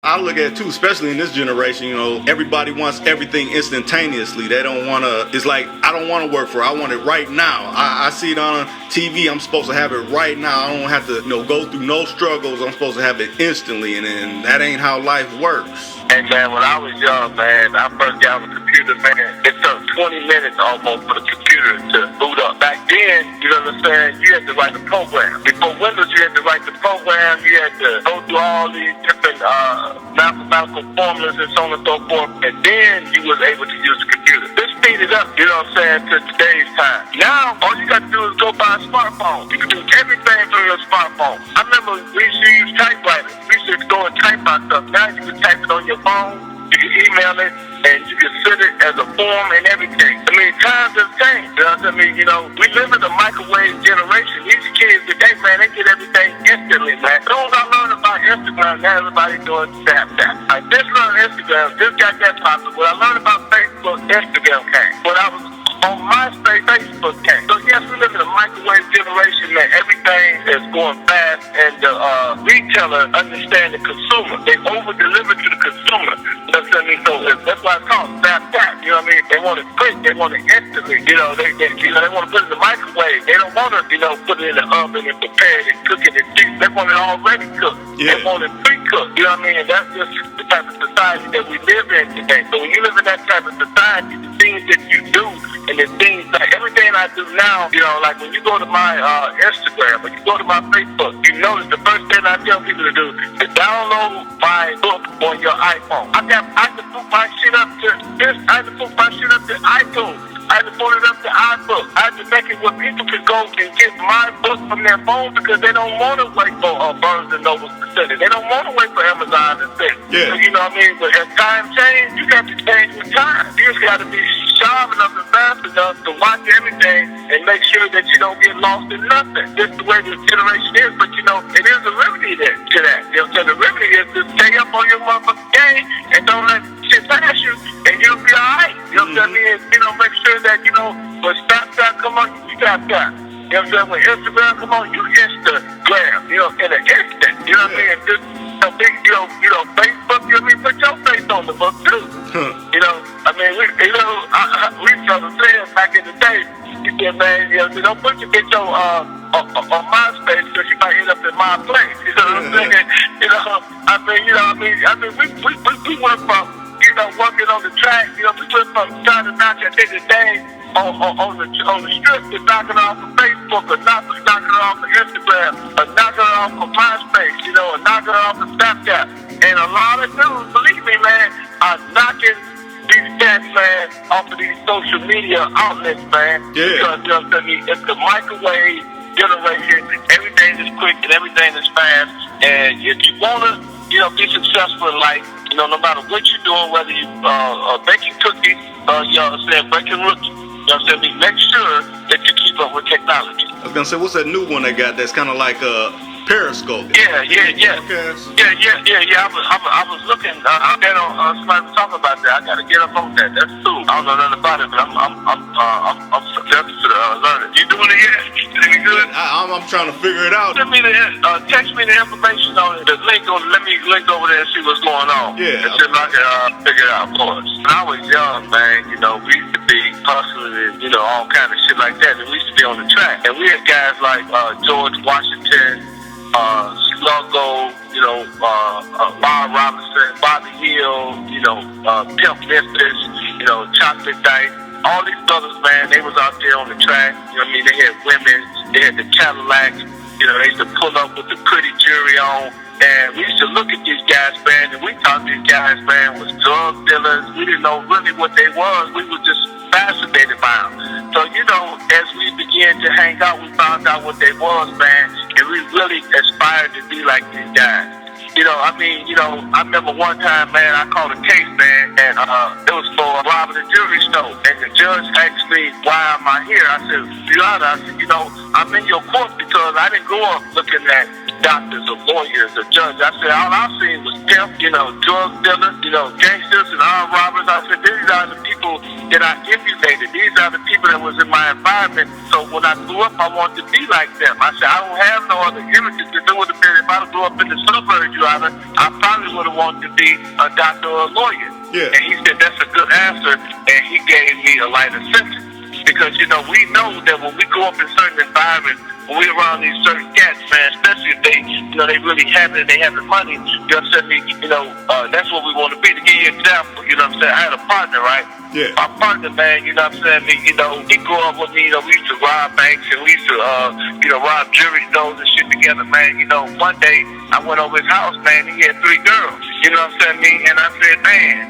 I look at it too, especially in this generation, everybody wants everything instantaneously. They don't want to, it's like, I don't want to work for it. I want it right now. I see it on TV. I'm supposed to have it right now. I don't have to, go through no struggles. I'm supposed to have it instantly, and that ain't how life works. Hey, man, when I was young, man, I first got on the computer, man, it took 20 minutes almost for the computer to boot up. Back then, you understand, you had to write the program. Before Windows, you had to write the program. You had to go through all these different mathematical formulas and so on and so forth, and then you was able to use the computer. This speeded up, to today's time. Now, all you got to do is go buy a smartphone. You can do everything through your smartphone. I remember we used to use typewriters. We used to go and type our stuff. Now you can type it on your phone, you can email it, and you can send it as a form and everything. I mean, times have changed. You know what I mean? We live in a microwave generation. These kids today, man, they get everything instantly, man. As soon as I learned about Instagram, now everybody doing Snapchat. I just learned Instagram, just got that popular. When I learned about Facebook, Instagram came. When I was on MySpace, Facebook came. So yes, we live in a microwave generation, man. Everything is going fast, and the retailer understand the consumer. They over-deliver to the consumer. You know what I mean? So that's why it's called Snapchat. You know what I mean? They want it quick. They want it instantly. They want to put it in the microwave. They don't want to, put it in the oven and prepare it and cook it and eat. They want it already cooked. Yeah. They want it pre-cooked. You know what I mean? And that's just the type of society that we live in today. So when you live in that type of society, the things that you do and the things, like everything I do now, like when you go to my Instagram, when you go to my Facebook, you notice the first thing I tell people to do is download my book on your iPhone. I have to put my shit up to this. I have to put my shit up to iTunes. I had to put it up to iBook. I had to make it where people could go and get my book from their phone because they don't want to wait for Barnes & Noble to send it. They don't want to wait for Amazon to send it. Yeah. So, you know what I mean? But as time changes, you got to change with time. You just got to be sharp enough and fast enough to watch everything and make sure that you don't get lost in nothing. This is the way this generation is, but it is a remedy to that. So the remedy is to stay up on your motherfucking game and don't let shit pass you, and you'll be alright. You know what I mean? Make sure that, when Snapchat come on, you Snapchat. You know what I'm saying? When Instagram come on, you Instagram. In an instant. You know what I mean? And just, Facebook, put your face on the book too. We started saying back in the day, you said, man, don't put your bitch on MySpace because you might end up in my place. You know what I'm saying? We went from, working on the track, we went from trying to knock at the day on the strip to knocking off of Facebook, or knocking off of Instagram, or knocking off of MySpace, or knocking off of Snapchat. And a lot of dudes, believe me, man, are knocking these cats, man, off of these social media outlets, man. Yeah. Because, it's the microwave generation. Everything is quick and everything is fast. And if you want to, be successful in life, no matter what you're doing, whether you baking cookies, baking rookies, make sure that you keep up with technology. I was going to say, what's that new one they got that's kind of like Periscope? Yeah. Okay. Yeah. I was looking. Somebody was talking about that. I got to get up on that. That's cool. I don't know nothing about it, but I'm suggested to learn it. You doing it yet? Any good? I'm trying to figure it out. Text me the information on it. The link let me link over there and see what's going on. Yeah. And see if I can figure it out for us. When I was young, man, we used to be hustling and all kind of shit like that. And we used to be on the track. And we had guys like George Washington, Sluggo, Bob Robinson, Bobby Hill, Pimp Memphis, Chocolate Dice. All these brothers, man, they was out there on the track. They had women, they had the Cadillacs. They used to pull up with the pretty jewelry on. And we used to look at these guys, man, and we thought these guys, man, was drug dealers. We didn't know really what they was. We were just fascinated by them. So, as we began to hang out, we found out what they was, man, and we really aspired to be like these guys. I remember one time, man, I called a case, man, and it was for robbing a jewelry store. And the judge asked me, why am I here? I said, I'm in your court because I didn't grow up looking at doctors or lawyers or judges. I said, all I've seen was pimp, drug dealers, gangsters and armed robbers. I said, these are the people that I emulated. These are the people that was in my environment. So when I grew up, I wanted to be like them. I said, I don't have no other images. If it would have been, if I grew up in the suburbs, I probably would have wanted to be a doctor or a lawyer. Yeah. And he said, that's a good answer. And he gave me a lighter sentence. Because, we know that when we go up in certain environments, when we're around these certain cats, man, especially if they, they really have it and they have the money, that's what we want to be. To give you an example, I had a partner, right? Yeah. My partner, man, he grew up with me, we used to rob banks and we used to, rob jewelry stores and shit together, man. One day I went over his house, man, he had 3 girls. And I said, man,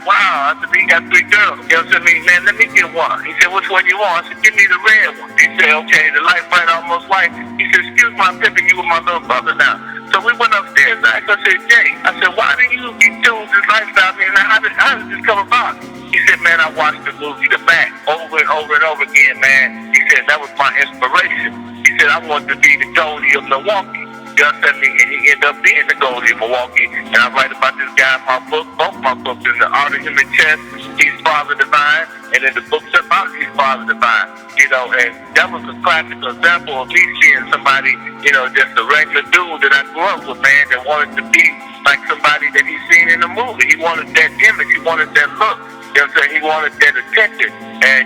wow, I said, he got 3 girls. Man, let me get one. He said, which one you want? I said, give me the red one. He said, okay, the light bright, almost white. He said, excuse my pimping, you with my little brother now. So we went upstairs, I said, Jay, I said, why do you choose this lifestyle, man? How did this come about? He said, man, I watched the movie The Back over and over and over again, man. He said, that was my inspiration. He said, I wanted to be the Goldie of Milwaukee. And he ended up being the Goldie of Milwaukee. And I write about this guy in my book, both my books, in The Art of Human Chess, he's Father Divine, and in the books about he's Father Divine. And that was a classic example of me seeing somebody, just a regular dude that I grew up with, man, that wanted to be like somebody that he's seen in a movie. He wanted that image, he wanted that look. He wanted that attention. And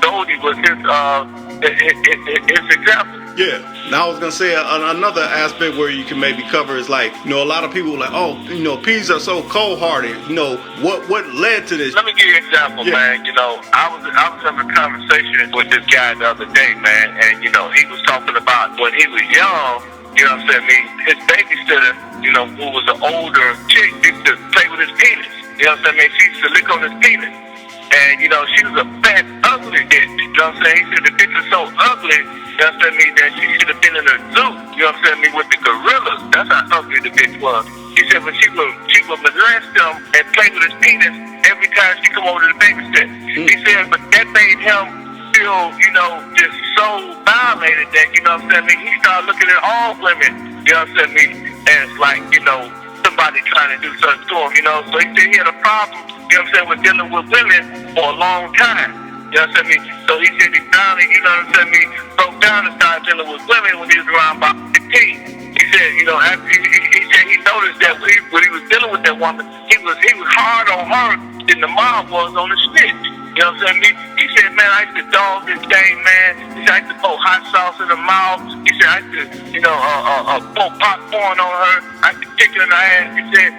Goldie was his example. Yeah. Now I was gonna say another aspect where you can maybe cover is like, a lot of people are like, oh, P's are so cold-hearted. What led to this? Let me give you an example, man. I was having a conversation with this guy the other day, man, and he was talking about when he was young. His babysitter, who was an older chick, used to play with his penis. She used to lick on his penis. And, she was a fat, ugly bitch. He said the bitch was so ugly, that she should have been in a zoo, with the gorillas. That's how ugly the bitch was. He said, but she would molest him and play with his penis every time she come over to the babysit. He said, but that made him feel, just so violated that, he started looking at all women, as like, somebody trying to do something to him, So he said he had a problem, with dealing with women for a long time. So he said he finally, broke down and started dealing with women when he was around about 15. He said, after he said he noticed that when he was dealing with that woman, he was hard on her than the mom was on the snitch. He said, man, I used to dog this thing, man. He said, I used to pour hot sauce in her mouth. He said, I used to, pour popcorn on her. I used to kick her in the ass. He said,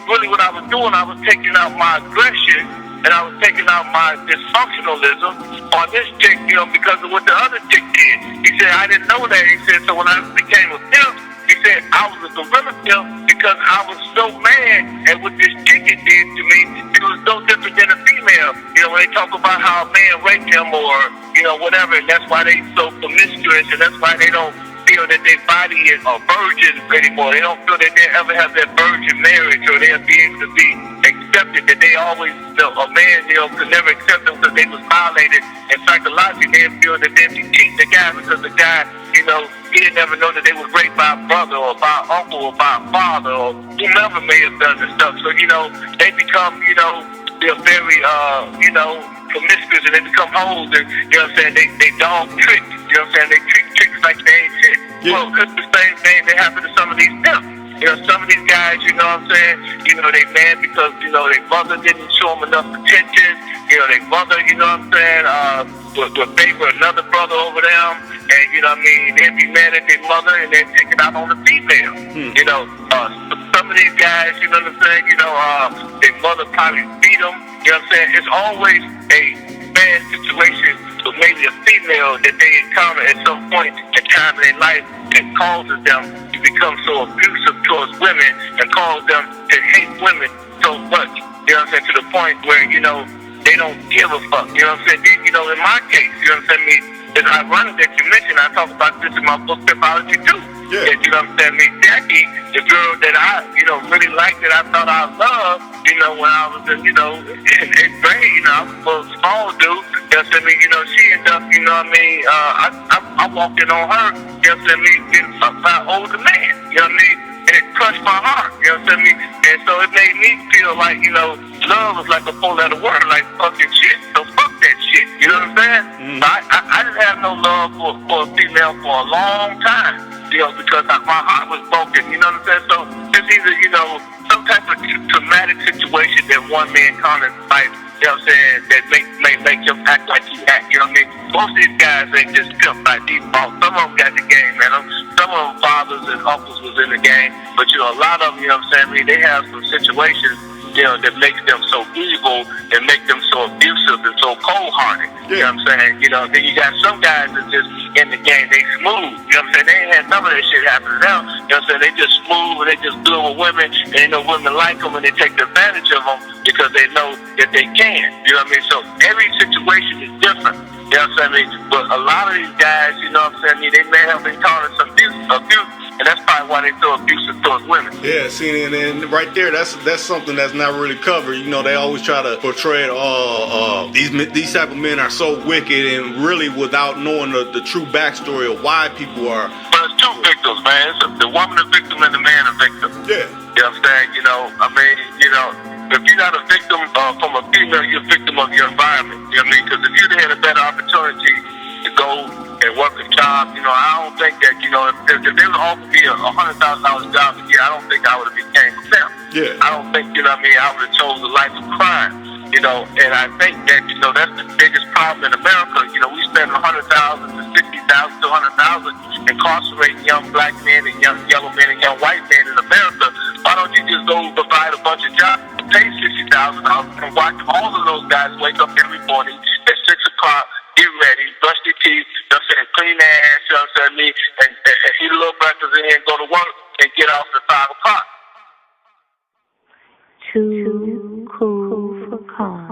really what I was doing, I was taking out my aggression and I was taking out my dysfunctionalism on this chick, because of what the other chick did. He said, I didn't know that. He said, so when I became a pimp, he said, I was a gorilla pimp because I was so mad at what this chick did to me. It was no different than a female. When they talk about how a man raped them or, whatever, and that's why they so promiscuous and that's why they don't feel that their body is a virgin anymore. They don't feel that they ever have that virgin marriage or they'll be able to be accepted, that they always, a man, could never accept them because they was violated. And psychologically, they feel that they'd be cheating the guy because the guy, he didn't ever know that they was raped by a brother or by an uncle or by a father or whomever may have done this stuff. So, they become, they're very, promiscuous and they become hoes and, they dog trick. They treat chicks like they ain't shit. Yeah. Well, it's the same thing that happened to some of these pimps. Some of these guys, they mad because, their mother didn't show them enough attention. Their mother, would favor another brother over them. And, they'd be mad at their mother and they'd take it out on the female. Some of these guys, their mother probably beat them. It's always a bad situation with maybe a female that they encounter at some point in time in their life that causes them to become so abusive towards women and cause them to hate women so much, to the point where, they don't give a fuck, in my case, it's ironic that you mentioned, I talk about this in my book, Typology too. Yeah. Jackie, the girl that I, really liked, that I thought I loved, when I was in, in 8th grade, I was a small dude, she ended up, I I'm walking on her, you know what I'm saying, me about older man, you know what I mean? And it crushed my heart, you know what I'm saying? And so it made me feel like, you know, love is like a four-letter word, like fucking shit. So fuck that shit, you know what I'm saying? I didn't have no love for a female for a long time, you know, because my heart was broken, you know what I'm saying? So it's either, you know, some type of traumatic situation that one man comes in life, you know what I'm saying, that may make him act like he act, you know what I mean? Most of these guys ain't just pimp by default. Some of them got the game, man. Some of them fathers and uncles was in the game, but, you know, a lot of them, you know what I'm saying, I mean, they have some situations, you know, that makes them so evil and make them so abusive and so cold-hearted. You know what I'm saying? You know, then you got some guys that just in the game, they smooth. You know what I'm saying? They ain't had none of that shit happen to them. You know what I'm saying? They just smooth and they just good with women and they know women like them and they take advantage of them because they know that they can. You know what I mean? So every situation is different. You know what I'm saying? But a lot of these guys, you know what I'm saying, they may have encountered some abuse, and that's probably why they so abusive towards women. Yeah, see, and right there, that's something that's not really covered. You know, they always try to portray these type of men are so wicked, and really without knowing the true backstory of why people are. But it's two victims, man. It's the woman a victim and the man a victim. Yeah. You know what I'm saying? You know, I mean, you know, if you're not a victim from a female, you're a victim of your environment. You know what I mean? Because if you'd had a better opportunity to go and work a job, you know, I don't think that, you know, if they would offer me a $100,000 job a year, I don't think I would have became a pimp. Yeah. I don't think, you know what I mean, I would have chose a life of crime. You know, and I think that, you know, that's the biggest problem in America. You know, we spend $100,000 to $60,000 to $100,000 incarcerating young black men and young yellow men and young white men in America. Why don't you just go provide a bunch of jobs, pay $60,000 and watch all of those guys wake up every morning at 6 o'clock, get ready, brush their teeth, you know what I'm saying, clean their ass, you know what I'm saying, and eat a little breakfast in and go to work and get off at 5 o'clock. Too cool for calm.